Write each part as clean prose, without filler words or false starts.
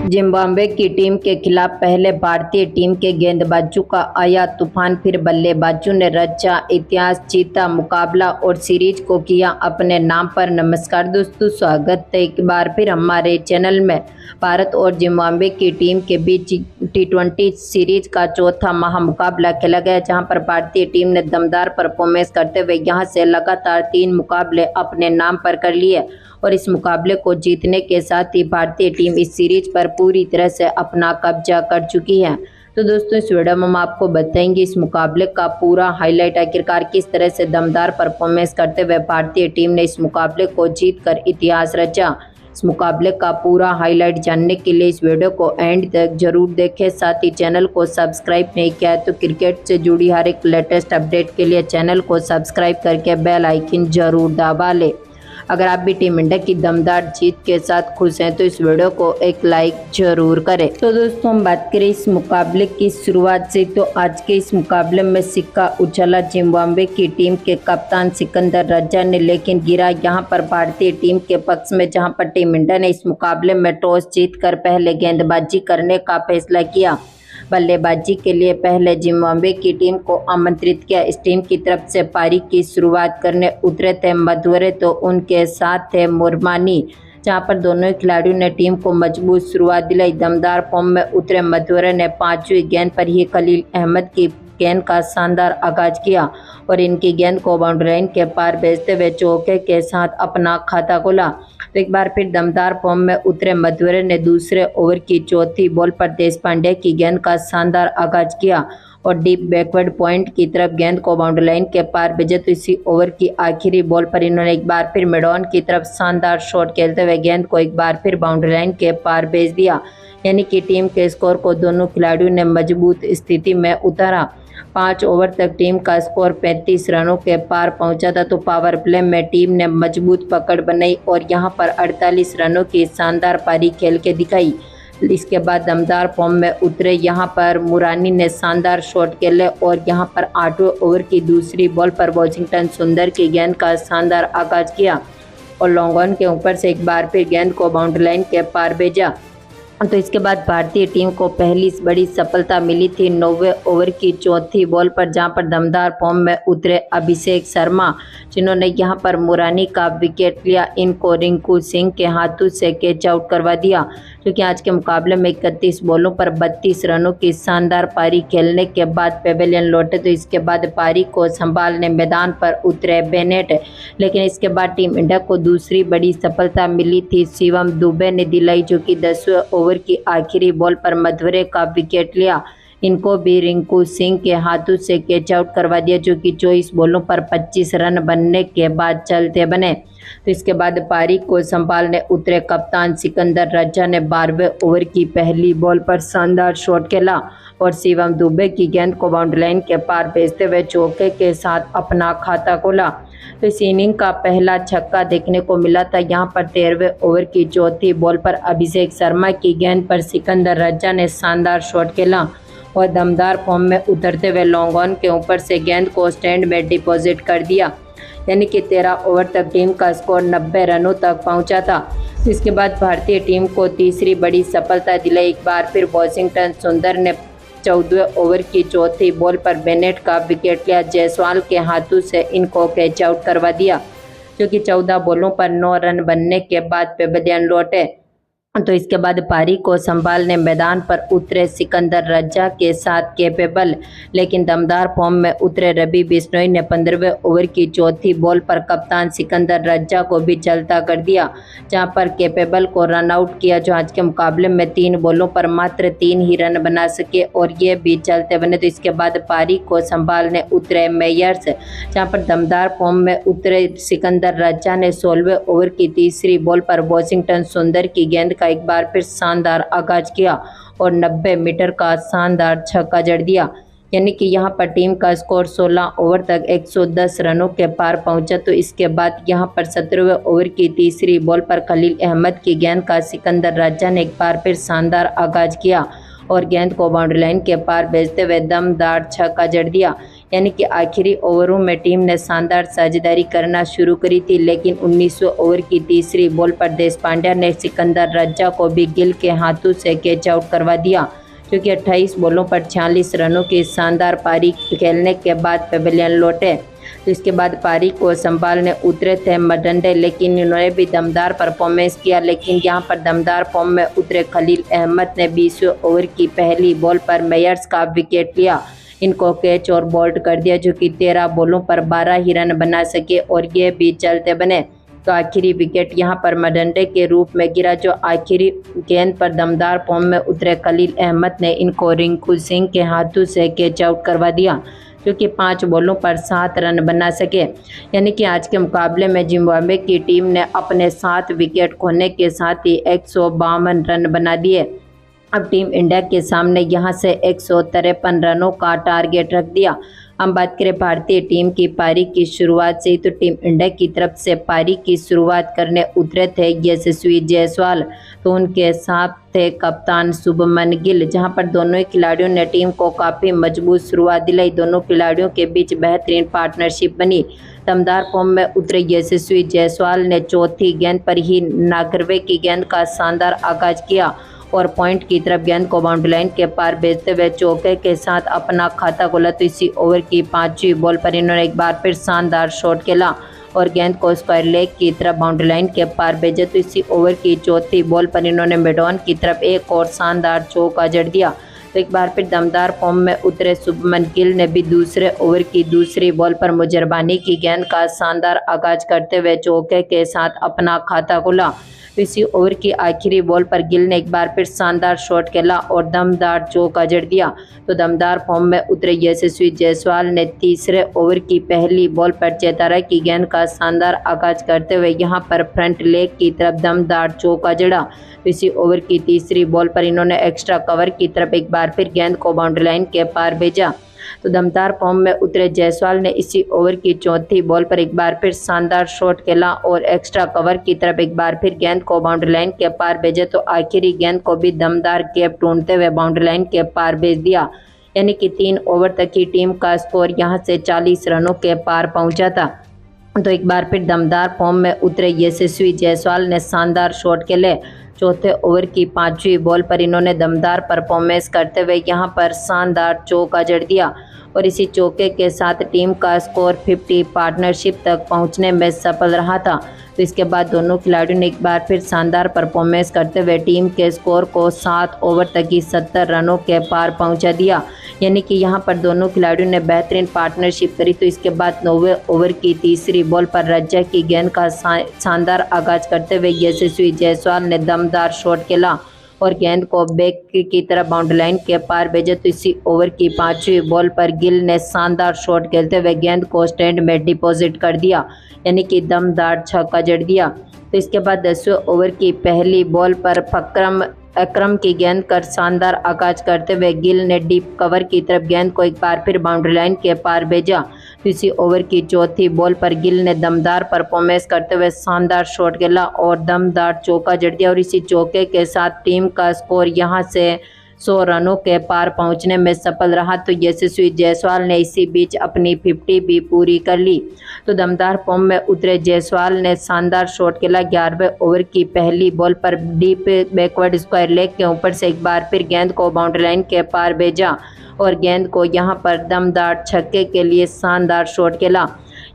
Zimbabwe की team के खिलाफ पहले भारतीय टीम के गेंदबाजों का आया तूफान, फिर बल्लेबाजों ने रचा इतिहास, जीता मुकाबला और सीरीज को किया अपने नाम पर। नमस्कार दोस्तों, स्वागत है एक बार फिर हमारे चैनल में। भारत और जिम्बाब्वे की टीम के बीच T20 सीरीज का चौथा महामुकाबला खेला गया, जहां पर भारतीय टीम ने दमदार परफॉर्मेंस करते हुए यहां से लगातार 3 मुकाबले अपने नाम पर कर लिए और इस मुकाबले को जीतने के साथ ही भारतीय टीम इस सीरीज पर पूरी तरह से अपना कब्जा कर चुकी है। तो दोस्तों, इस वीडियो में हम आपको बताएंगे इस मुकाबले का पूरा हाईलाइट, आखिरकार किस तरह से दमदार परफॉर्मेंस करते हुए भारतीय टीम ने इस मुकाबले को जीतकर इतिहास रचा। इस मुकाबले का पूरा हाईलाइट जानने के लिए इस वीडियो को एंड तक जरूर देखें। साथ ही चैनल को सब्सक्राइब नहीं किया है तो क्रिकेट से जुड़ी हर एक लेटेस्ट अपडेट के लिए चैनल को सब्सक्राइब करके बेल आइकन जरूर दबा लें। अगर आप भी टीम इंडिया की दमदार जीत के साथ खुश हैं तो इस वीडियो को एक लाइक जरूर करें। तो दोस्तों, हम बात करें इस मुकाबले की शुरुआत से, तो आज के इस मुकाबले में सिक्का उछला जिम्बाब्वे की टीम के कप्तान सिकंदर रजा ने, लेकिन गिरा यहां पर भारतीय टीम के पक्ष में, जहां पर टीम इंडिया ने इस मुकाबले में टॉस जीतकर पहले गेंदबाजी करने का फैसला किया। बल्लेबाजी के लिए पहले जिम्बाब्वे की टीम को आमंत्रित किया। इस टीम की तरफ से पारी की शुरुआत करने उतरे थे मधुरे, तो उनके साथ थे मुरमानी, जहां पर दोनों खिलाड़ियों ने टीम को मजबूत शुरुआत दिलाई। दमदार फॉर्म में उतरे मधुरे ने 5वीं गेंद पर ही खलील अहमद की गेंद का शानदार आगाज किया और इनकी गेंद को बाउंड्री लाइन के पार भेजते हुए चौके के साथ अपना खाता खोला। तो एक बार फिर दमदार फॉर्म में उतरे मधुरे ने दूसरे ओवर की चौथी बॉल पर देशपांडे की गेंद का शानदार आगाज किया और डीप बैकवर्ड पॉइंट की तरफ गेंद को बाउंड्री लाइन के पार भेजे। तो इसी ओवर की आखिरी बॉल पर इन्होंने एक बार फिर मिडऑन की तरफ शानदार शॉट खेलते हुए गेंद को एक बार फिर बाउंड्री लाइन के पार भेज दिया, यानी कि टीम के स्कोर को दोनों खिलाड़ियों ने मजबूत स्थिति में उतारा। 5 ओवर तक टीम का स्कोर 35 रनों के पार पहुंचा था। तो पावर प्ले में टीम ने मजबूत पकड़ बनाई और यहां पर 48 रनों की शानदार पारी खेल के दिखाई। इसके बाद दमदार फॉर्म में उतरे यहां पर मुरानी ने शानदार शॉट खेले और यहां पर 8वें ओवर की दूसरी बॉल पर वॉशिंगटन सुंदर की गेंद का शानदार आगाज किया और लॉन्ग ऑन के ऊपर से एक बार फिर गेंद को बाउंड्री लाइन के पार भेजा। तो इसके बाद भारतीय टीम को पहली बड़ी सफलता मिली थी 9वें ओवर की चौथी बॉल पर, जहां पर दमदार फॉर्म में उतरे अभिषेक शर्मा, जिन्होंने यहां पर मुरानी का विकेट लिया। इनको रिंकू सिंह के हाथों से कैच आउट करवा दिया, क्योंकि आज के मुकाबले में 31 बॉलों पर 32 रनों की शानदार पारी खेलने के बाद पेवेलियन लौटे। तो इसके बाद पारी को संभालने मैदान पर उतरे बेनेट, लेकिन इसके बाद टीम इंडिया को दूसरी बड़ी सफलता मिली थी शिवम दुबे ने दिलाई, जो कि 10वें ओवर की आखिरी बॉल पर मधुरे का विकेट लिया। इनको भी रिंकू सिंह के हाथों से कैच आउट करवा दिया, जो कि 24 बॉलों पर 25 रन बनने के बाद चलते बने। तो इसके बाद पारी को संभालने उतरे कप्तान सिकंदर रजा ने 12वें ओवर की पहली बॉल पर शानदार शॉट खेला और शिवम दुबे की गेंद को बाउंड्री लाइन के पार भेजते हुए चौके के साथ अपना खाता खोला। तो इस इनिंग का पहला छक्का देखने को मिला था। यहां पर 13वें ओवर की चौथी बॉल पर अभिषेक शर्मा की गेंद पर सिकंदर रजा ने शानदार शॉट खेला और दमदार फॉर्म में उतरते हुए लॉन्ग ऑन के ऊपर से गेंद को स्टैंड में डिपॉजिट कर दिया, यानी कि 13 ओवर तक टीम का स्कोर 90 रनों तक पहुंचा था। इसके बाद भारतीय टीम को तीसरी बड़ी सफलता दिलाई। एक बार फिर वॉशिंगटन सुंदर ने 14वें ओवर की चौथी बॉल पर बेनेट का विकेट लिया। जायसवाल के हाथों से इनको कैच आउट करवा दिया, जो कि 14 बॉलों पर 9 रन बनने के बाद पेवेलियन लौटे। तो इसके बाद पारी को संभालने मैदान पर उतरे सिकंदर रजा के साथ कैपेबल, लेकिन दमदार फॉर्म में उतरे रवि बिश्नोई ने 15वें ओवर की चौथी बॉल पर कप्तान सिकंदर रजा को भी चलता कर दिया, जहां पर कैपेबल को रन आउट किया, जो आज के मुकाबले में 3 बॉलों पर मात्र 3 ही रन बना सके और ये भी चलते बने। तो इसके बाद पारी को संभालने उतरे मेयर्स, जहां पर दमदार फॉर्म में उतरे सिकंदर रजा ने 16वें ओवर की तीसरी बॉल पर वॉशिंगटन सुंदर की गेंद का एक बार फिर शानदार आगाज किया और 90 मीटर का शानदार छक्का जड़ दिया, यानी कि यहां पर टीम का स्कोर 16 ओवर तक 110 रनों के पार पहुंचा। तो इसके बाद यहां पर 17वें ओवर की तीसरी बॉल पर खलील अहमद की गेंद का सिकंदर रजा ने एक बार फिर शानदार आगाज किया और गेंद को बाउंड्री लाइन के पार भेजते हुए दमदार छक्का जड़ दिया, यानी कि आखिरी ओवरों में टीम ने शानदार साझेदारी करना शुरू करी थी, लेकिन 19वें ओवर की तीसरी बॉल पर देशपांडे ने सिकंदर रज्जा को भी गिल के हाथों से कैच आउट करवा दिया, क्योंकि 28 बॉलों पर 46 रनों की शानदार पारी खेलने के बाद पवेलियन लौटे। तो इसके बाद पारी को संभालने उतरे थे मडंडे, लेकिन इन्होंने भी दमदार परफॉर्मेंस किया। लेकिन यहां पर दमदार फॉर्म में उतरे खलील अहमद ने 20वें ओवर की पहली बॉल पर मेयर्स का विकेट लिया, इनको कैच और बोल्ड कर दिया, जो कि 13 बॉलों पर 12 ही रन बना सके और ये भी चलते बने। तो आखिरी विकेट यहां पर मडंडे के रूप में गिरा, जो आखिरी गेंद पर दमदार फॉर्म में उतरे खलील अहमद ने इनको रिंकू सिंह के हाथों से कैच आउट करवा दिया, जो कि 5 बॉलों पर 7 रन बना सके। यानी कि आज के मुकाबले में जिम्बाब्वे की टीम ने अपने 7 विकेट खोने के साथ ही 152 रन बना दिए। अब टीम इंडिया के सामने यहां से 153 रनों का टारगेट रख दिया। हम बात करें भारतीय टीम की पारी की शुरुआत से, तो टीम इंडिया की तरफ से पारी की शुरुआत करने उतरे थे यशस्वी जायसवाल, तो उनके साथ थे कप्तान शुभमन गिल, जहां पर दोनों ही खिलाड़ियों ने टीम को काफ़ी मजबूत शुरुआत दिलाई। दोनों खिलाड़ियों के बीच बेहतरीन पार्टनरशिप बनी। दमदार फॉर्म में उतरे यशस्वी जायसवाल ने चौथी गेंद पर ही नागरवे की गेंद का शानदार आगाज किया और पॉइंट की तरफ गेंद को बाउंड्री लाइन के पार भेजते हुए चौके के साथ अपना खाता खोला। तो इसी ओवर की 5वीं बॉल पर इन्होंने एक बार फिर शानदार शॉट खेला और गेंद को स्क्वायर लेग की तरफ बाउंड्री लाइन के पार भेजा। तो इसी ओवर की चौथी बॉल पर इन्होंने मिडऑन की तरफ एक और शानदार चौका जड़ दिया। तो एक बार फिर दमदार फॉर्म में उतरे शुभमन गिल ने भी दूसरे ओवर की दूसरी बॉल पर मुजरबानी की गेंद का शानदार आगाज करते हुए चौके के साथ अपना खाता खोला। इसी ओवर की आखिरी बॉल पर गिल ने एक बार फिर शानदार शॉट खेला और दमदार चौका जड़ दिया। तो दमदार फॉर्म में उतरे यशस्वी जायसवाल ने तीसरे ओवर की पहली बॉल पर चेतारा की गेंद का शानदार आगाज करते हुए यहां पर फ्रंट लेग की तरफ दमदार चौका जड़ा। इसी ओवर की तीसरी बॉल पर इन्होंने एक्स्ट्रा कवर की तरफ एक बार फिर गेंद को बाउंड्री लाइन के पार भेजा। तो दमदार फॉर्म में उतरे जायसवाल ने इसी ओवर की चौथी बॉल पर एक बार फिर शानदार शॉट खेला और एक्स्ट्रा कवर की तरफ एक बार फिर गेंद को बाउंड्री लाइन के पार भेजा। तो आखिरी गेंद को भी दमदार कैप ढूंढते हुए बाउंड्री लाइन के पार भेज दिया। यानी कि 3 ओवर तक की टीम का स्कोर यहां से 40 रनों के पार पहुंचा था। तो एक बार फिर दमदार फॉर्म में उतरे यशस्वी जायसवाल ने शानदार शॉट खेले। चौथे ओवर की 5वीं बॉल पर इन्होंने दमदार परफॉर्मेंस करते हुए यहां पर शानदार चौका जड़ दिया और इसी चौके के साथ टीम का स्कोर 50 पार्टनरशिप तक पहुंचने में सफल रहा था। तो इसके बाद दोनों खिलाड़ियों ने एक बार फिर शानदार परफॉर्मेंस करते हुए टीम के स्कोर को 7 ओवर तक की 70 रनों के पार पहुंचा दिया। यानी कि यहां पर दोनों खिलाड़ियों ने बेहतरीन पार्टनरशिप करी। तो इसके बाद 9वें ओवर की तीसरी बॉल पर रज्जा की गेंद का शानदार आगाज करते हुए यशस्वी जायसवाल ने दमदार शॉट खेला और गेंद को बैक की तरफ बाउंड्री लाइन के पार भेजा। तो इसी ओवर की 5वीं बॉल पर गिल ने शानदार शॉट खेलते हुए गेंद को स्टैंड में डिपॉजिट कर दिया, यानी कि दमदार छक्का जड़ दिया। तो इसके बाद 10वें ओवर की पहली बॉल पर अकरम की गेंद कर शानदार आगाज करते हुए गिल ने डीप कवर की तरफ गेंद को एक बार फिर बाउंड्री लाइन के पार भेजा। तो इसी ओवर की चौथी बॉल पर गिल ने दमदार परफॉर्मेंस करते हुए शानदार शॉट खेला और दमदार चौका जड़ दिया और इसी चौके के साथ टीम का स्कोर यहां से 100 रनों के पार पहुंचने में सफल रहा। तो यशस्वी जायसवाल ने इसी बीच अपनी 50 भी पूरी कर ली। तो दमदार फॉर्म में उतरे जायसवाल ने शानदार शॉट खेला। 11वें ओवर की पहली बॉल पर डीप बैकवर्ड स्क्वायर लेग के ऊपर से एक बार फिर गेंद को बाउंड्री लाइन के पार भेजा और गेंद को यहां पर दमदार छक्के के लिए शानदार शॉट खेला।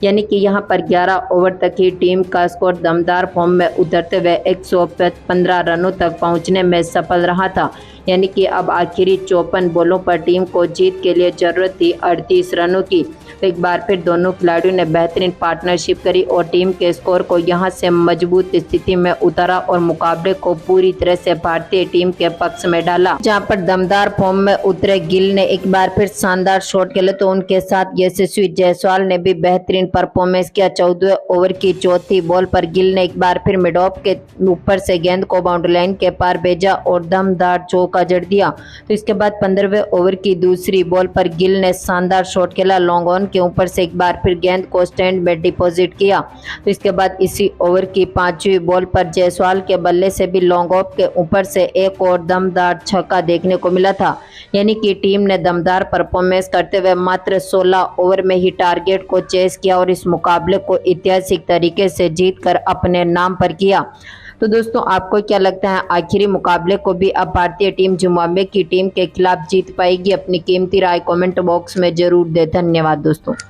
यानी कि यहां पर 11 ओवर तक ही टीम का स्कोर दमदार फॉर्म में उतरते हुए 115 रनों तक पहुंचने में सफल रहा था। यानी कि अब आखिरी 54 बॉलों पर टीम को जीत के लिए जरूरत थी 38 रनों की। तो एक बार फिर दोनों खिलाड़ियों ने बेहतरीन पार्टनरशिप करी और टीम के स्कोर को यहां से मजबूत स्थिति में उतारा और मुकाबले को पूरी तरह से भारतीय टीम के पक्ष में डाला। जहां पर दमदार फॉर्म में उतरे गिल ने एक बार फिर शानदार शॉट खेले तो उनके साथ यशस्वी जायसवाल ने भी बेहतरीन परफॉर्मेंस किया। 14वें ओवर की चौथी बॉल पर गिल ने एक बार फिर मिड ऑफ के ऊपर से गेंद को बाउंड्री लाइन के पार भेजा और दमदार चौका जड़ दिया। तो इसके बाद 15वें ओवर की दूसरी बॉल पर गिल ने शानदार शॉट खेला। लॉन्ग ऑन के ऊपर से एक बार फिर गेंद को स्टैंड में डिपॉजिट किया। तो इसके बाद इसी ओवर की 5वीं बॉल पर जायसवाल के बल्ले से भी लॉन्ग ऑफ के ऊपर से एक और दमदार छक्का देखने को मिला था। यानी कि टीम ने दमदार परफॉर्मेंस करते हुए मात्र 16 ओवर में ही टारगेट को चेस किया और इस मुकाबले को ऐतिहासिक तरीके से जीतकर अपने नाम पर किया। तो दोस्तों, आपको क्या लगता है, आखिरी मुकाबले को भी अब भारतीय टीम जिम्बाब्वे की टीम के खिलाफ जीत पाएगी? अपनी कीमती राय कमेंट बॉक्स में जरूर दें। धन्यवाद दोस्तों।